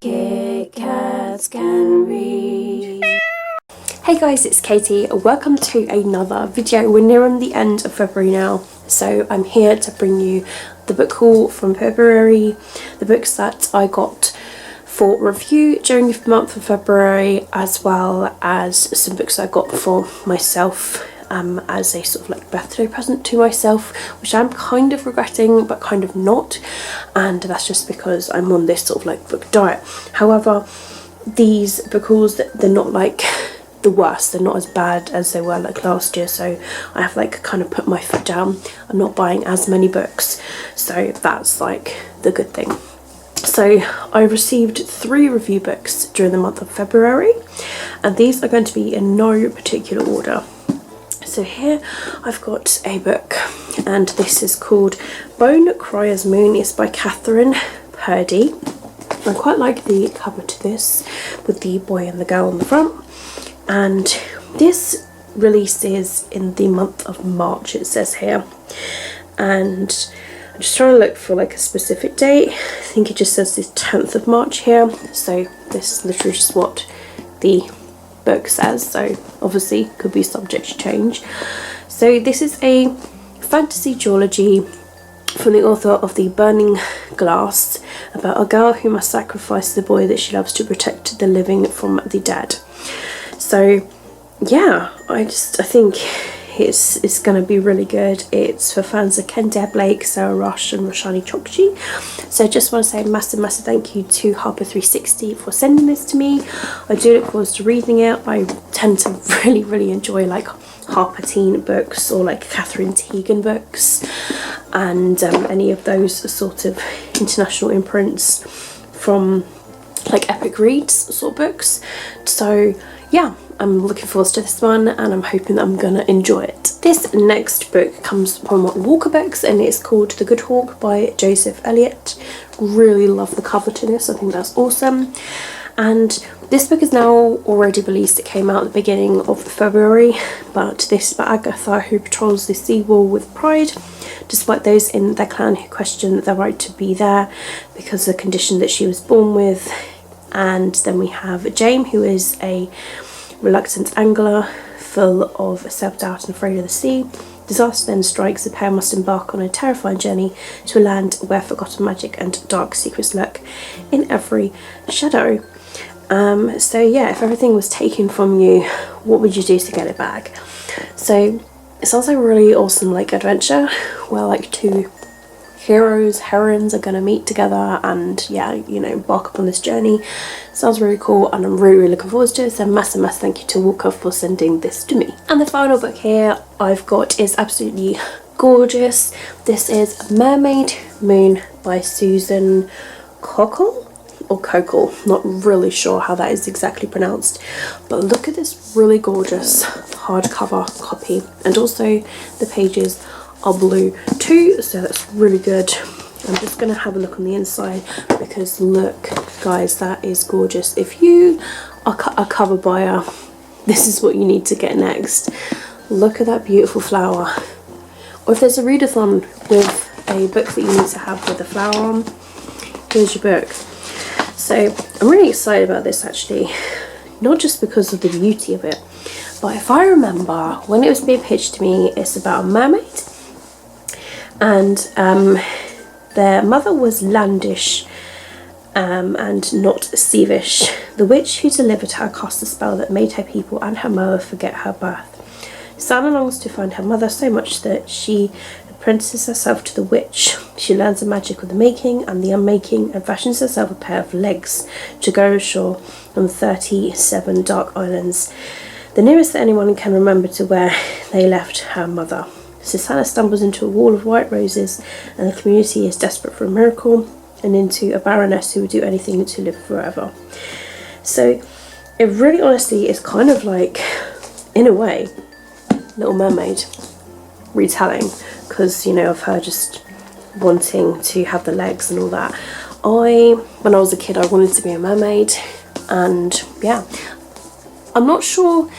Kit Kats Can Read. Hey guys, it's Katie. Welcome to another video. We're nearing the end of February now, so I'm here to bring you the book haul from February, the books that I got for review during the month of February, as well as some books I got for myself as a sort of like birthday present to myself, which I'm kind of regretting but kind of not, and that's just because I'm on this sort of like book diet. However, these book hauls, they're not like the worst, they're not as bad as they were like last year, so I have like kind of put my foot down. I'm not buying as many books, so that's like the good thing. So I received 3 review books during the month of February, and these are going to be in no particular order. So here I've got a book, and this is called Bone Crier's Moon. It's by Catherine Purdy. I quite like the cover to this with the boy and the girl on the front, and this release is in the month of March, it says here, and I'm just trying to look for like a specific date. I think it just says the 10th of March here, so this is literally just what the book says, so obviously could be subject to change. So this is a fantasy duology from the author of The Burning Glass, about a girl who must sacrifice the boy that she loves to protect the living from the dead. So yeah, I think it's going to be really good. It's for fans of Kendare Blake, Sarah Rush and Roshani Chokshi. So I just want to say a massive thank you to Harper360 for sending this to me. I do look forward to reading it. I tend to really enjoy like Harper teen books or like Catherine Tegan books, and any of those sort of international imprints from like epic reads sort of books. So yeah, I'm looking forward to this one, and I'm hoping that I'm gonna enjoy it. This next book comes from Walker Books, and it's called The Good Hawk by Joseph Elliott. Really love the cover to this. I think that's awesome. And this book is now already released. It came out at the beginning of February, but this is about Agatha, who patrols the seawall with pride, despite those in their clan who question their right to be there because of the condition that she was born with. And then we have Jane, who is a reluctant angler full of self-doubt and afraid of the sea. Disaster then strikes. The pair must embark on a terrifying journey to a land where forgotten magic and dark secrets lurk in every shadow. So yeah, if everything was taken from you, what would you do to get it back? So it sounds like a really awesome like adventure where like 2 heroines are gonna meet together and yeah, you know, embark upon this journey. Sounds really cool, and I'm really looking forward to it. So massive thank you to Walker for sending this to me. And the final book here I've got is absolutely gorgeous. This is Mermaid Moon by Susan Cockle or Cockle, not really sure how that is exactly pronounced, but look at this really gorgeous hardcover copy, and also the pages are blue too, so that's really good. I'm just gonna have a look on the inside, because look guys, that is gorgeous. If you are a cover buyer, this is what you need to get next. Look at that beautiful flower. Or if there's a readathon with a book that you need to have with a flower on, here's your book. So I'm really excited about this actually, not just because of the beauty of it, but if I remember when it was being pitched to me, it's about a mermaid, and their mother was landish and not thievish. The witch who delivered her cast a spell that made her people and her mother forget her birth. Sana longs to find her mother so much that she apprentices herself to the witch. She learns the magic of the making and the unmaking, and fashions herself a pair of legs to go ashore on 37 dark islands, the nearest that anyone can remember to where they left her mother. Susanna stumbles into a wall of white roses, and the community is desperate for a miracle, and into a baroness who would do anything to live forever. So it really honestly is kind of like, in a way, Little Mermaid retelling, because you know, of her just wanting to have the legs and all that. When I was a kid, I wanted to be a mermaid, and yeah, I'm not sure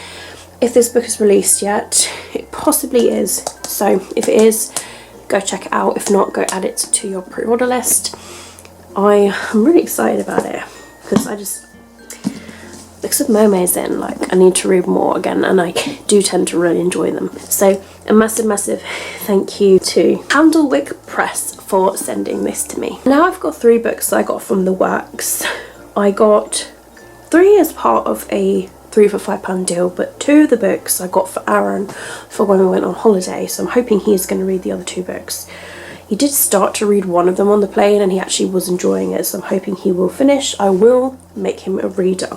if this book is released yet. It possibly is, so if it is, go check it out. If not, go add it to your pre-order list. I am really excited about it. because I just, because of mermaids then, like, I need to read more again, and I do tend to really enjoy them. So a massive thank you to Candlewick Press for sending this to me. Now I've got 3 books that I got from the works. I got 3 as part of a 3 for £5 deal, but 2 of the books I got for Aaron for when we went on holiday, so I'm hoping he's going to read the other 2 books. He did start to read one of them on the plane and he actually was enjoying it, so I'm hoping he will finish. I will make him a reader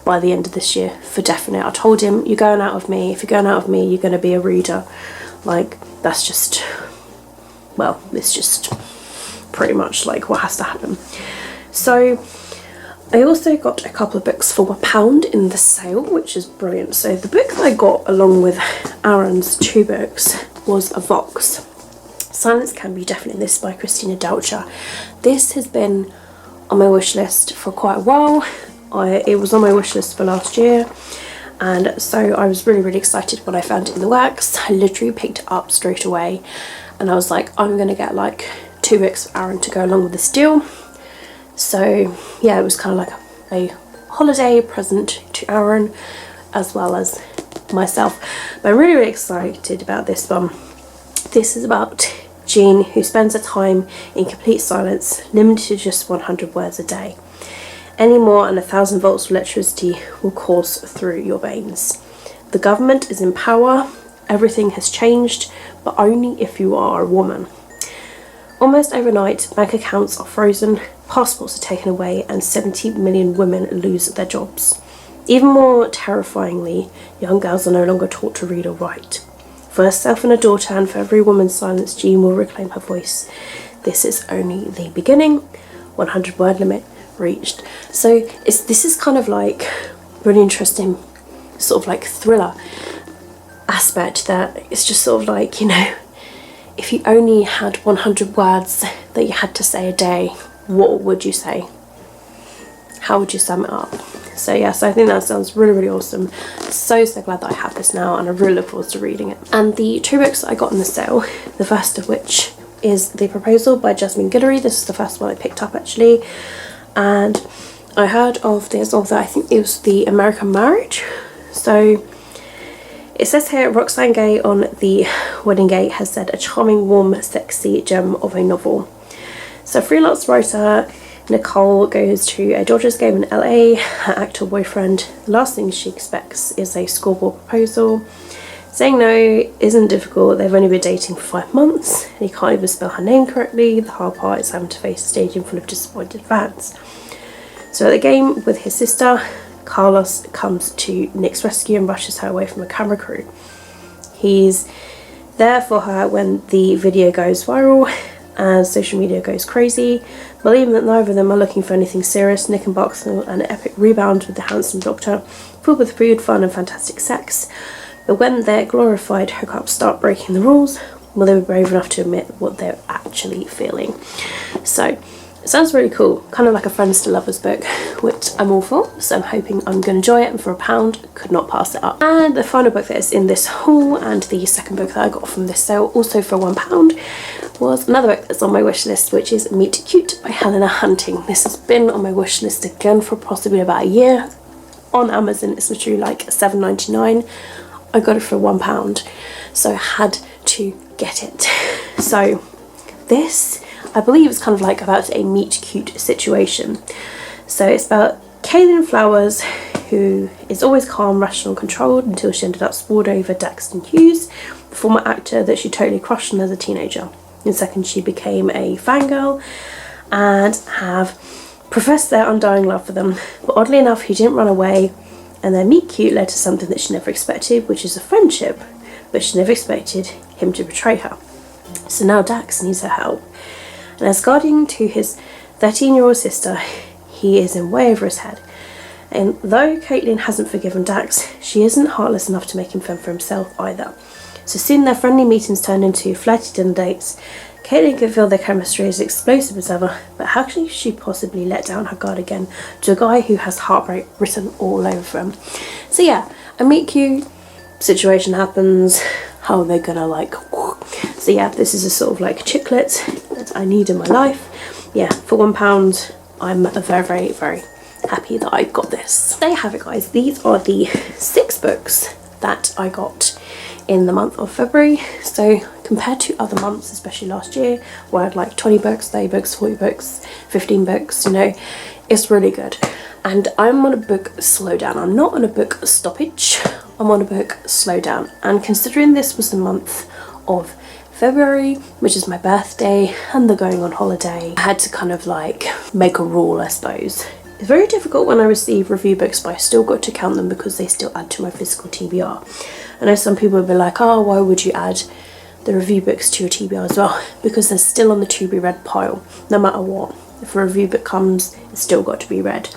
by the end of this year, for definite. I told him, you're going out with me. If you're going out with me, you're going to be a reader. Like, that's just, well, it's just pretty much like what has to happen. So I also got a couple of books for £1 in the sale, which is brilliant. So the book that I got along with Aaron's 2 books was a Vox. Silence Can Be Deafening. This by Christina Doucher. This has been on my wish list for quite a while. It was on my wish list for last year, and so I was really excited when I found it in the works. I literally picked it up straight away and I was like, I'm gonna get like 2 books for Aaron to go along with this deal. So yeah, it was kind of like a holiday present to Aaron as well as myself. But I'm really excited about this one. This is about Jean, who spends her time in complete silence, limited to just 100 words a day. Any more and 1,000 volts of electricity will course through your veins. The government is in power, everything has changed, but only if you are a woman. Almost overnight, bank accounts are frozen, passports are taken away, and 70 million women lose their jobs. Even more terrifyingly, young girls are no longer taught to read or write. For herself and her daughter, and for every woman silenced, Jean will reclaim her voice. This is only the beginning. 100 word limit reached. So this is kind of like really interesting sort of like thriller aspect, that it's just sort of like, you know, if you only had 100 words that you had to say a day, what would you say? How would you sum it up? So yes, I think that sounds really awesome. So glad that I have this now, and I really look forward to reading it. And the 2 books that I got in the sale, the first of which is The Proposal by Jasmine Guillory. This is the first one I picked up actually, and I heard of this author, I think it was The American Marriage. So it says here, Roxane Gay on the wedding gate has said, a charming, warm, sexy gem of a novel. So freelance writer Nicole goes to a Dodgers game in LA. Her actor boyfriend, the last thing she expects is a scoreboard proposal. Saying no isn't difficult. They've only been dating for 5 months and he can't even spell her name correctly. The hard part is having to face a stadium full of disappointed fans. So at the game with his sister, Carlos comes to Nick's rescue and rushes her away from a camera crew. He's there for her when the video goes viral and social media goes crazy. Believing that neither of them are looking for anything serious, Nick embarks on an epic rebound with the handsome doctor, filled with food, fun and fantastic sex. But when their glorified hookups start breaking the rules, will they be brave enough to admit what they're actually feeling? So it sounds really cool, kind of like a friends to lovers book, which I'm all for, so I'm hoping I'm going to enjoy it, and for £1 could not pass it up. And the final book that is in this haul, and the second book that I got from this sale also for £1, was another book that's on my wish list, which is Meet Cute by Helena Hunting. This has been on my wish list again for possibly about a year. On Amazon it's literally like £7.99. I got it for £1, so I had to get it. So this, I believe, is kind of like about a meet cute situation. So it's about Kaylin Flowers, who is always calm, rational and controlled until she ended up spoiled over Daxton Hughes, the former actor that she totally crushed on as a teenager. In second, she became a fangirl and have professed their undying love for them. But oddly enough, he didn't run away, and their meet cute led to something that she never expected, which is a friendship, but she never expected him to betray her. So now Dax needs her help, and as guardian to his 13-year-old sister, he is in way over his head. And though Caitlin hasn't forgiven Dax, she isn't heartless enough to make him fend for himself either. So soon their friendly meetings turn into flirty dinner dates. Caitlin can feel their chemistry as explosive as ever, but how can she possibly let down her guard again to a guy who has heartbreak written all over him? So yeah, a meet cute situation happens. How are they gonna like... So yeah, this is a sort of like chicklet that I need in my life. Yeah, for £1, I'm very happy that I got this. There you have it, guys. These are the 6 books that I got in the month of February. So compared to other months, especially last year, where I had like 20 books, 30 books, 40 books, 15 books, you know, it's really good. And I'm on a book slowdown. I'm not on a book stoppage. I'm on a book slowdown. And considering this was the month of February, which is my birthday, and the going on holiday, I had to kind of like make a rule, I suppose. It's very difficult when I receive review books, but I still got to count them because they still add to my physical TBR. I know some people will be like, oh, why would you add the review books to your TBR as well? Because they're still on the to be read pile, no matter what. If a review book comes, it's still got to be read.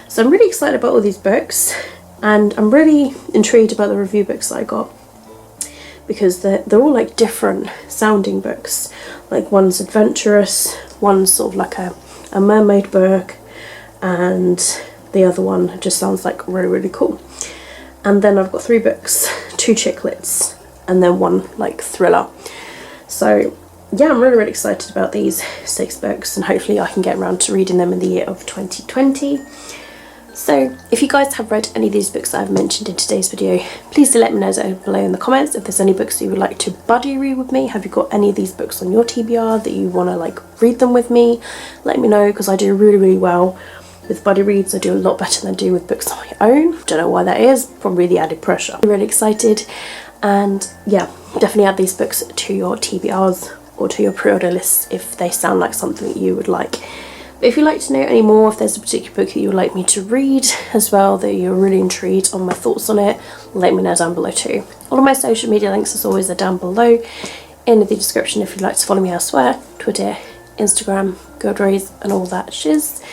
So I'm really excited about all these books, and I'm really intrigued about the review books that I got, because they're all like different sounding books. Like one's adventurous, one's sort of like a mermaid book, and the other one just sounds like really, really cool. And then I've got 3 books, 2 chick lits, and then 1 like thriller. So yeah, I'm really, really excited about these 6 books, and hopefully I can get around to reading them in the year of 2020. So if you guys have read any of these books that I've mentioned in today's video, please do let me know down below in the comments if there's any books that you would like to buddy read with me. Have you got any of these books on your TBR that you want to like read them with me? Let me know, because I do really, really well with buddy reads. I do a lot better than I do with books on my own. Don't know why that is, probably the added pressure. I'm really excited, and yeah, definitely add these books to your TBRs or to your pre-order lists if they sound like something that you would like. But if you'd like to know any more, if there's a particular book that you would like me to read as well, that you're really intrigued on my thoughts on it, let me know down below too. All of my social media links, as always, are down below in the description if you'd like to follow me elsewhere. Twitter, Instagram, Goodreads, and all that shiz.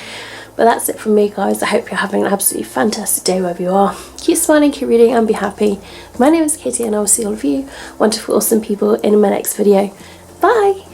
But that's it from me, guys. I hope you're having an absolutely fantastic day wherever you are. Keep smiling, keep reading, and be happy. My name is Katie, and I will see all of you wonderful, awesome people in my next video. Bye!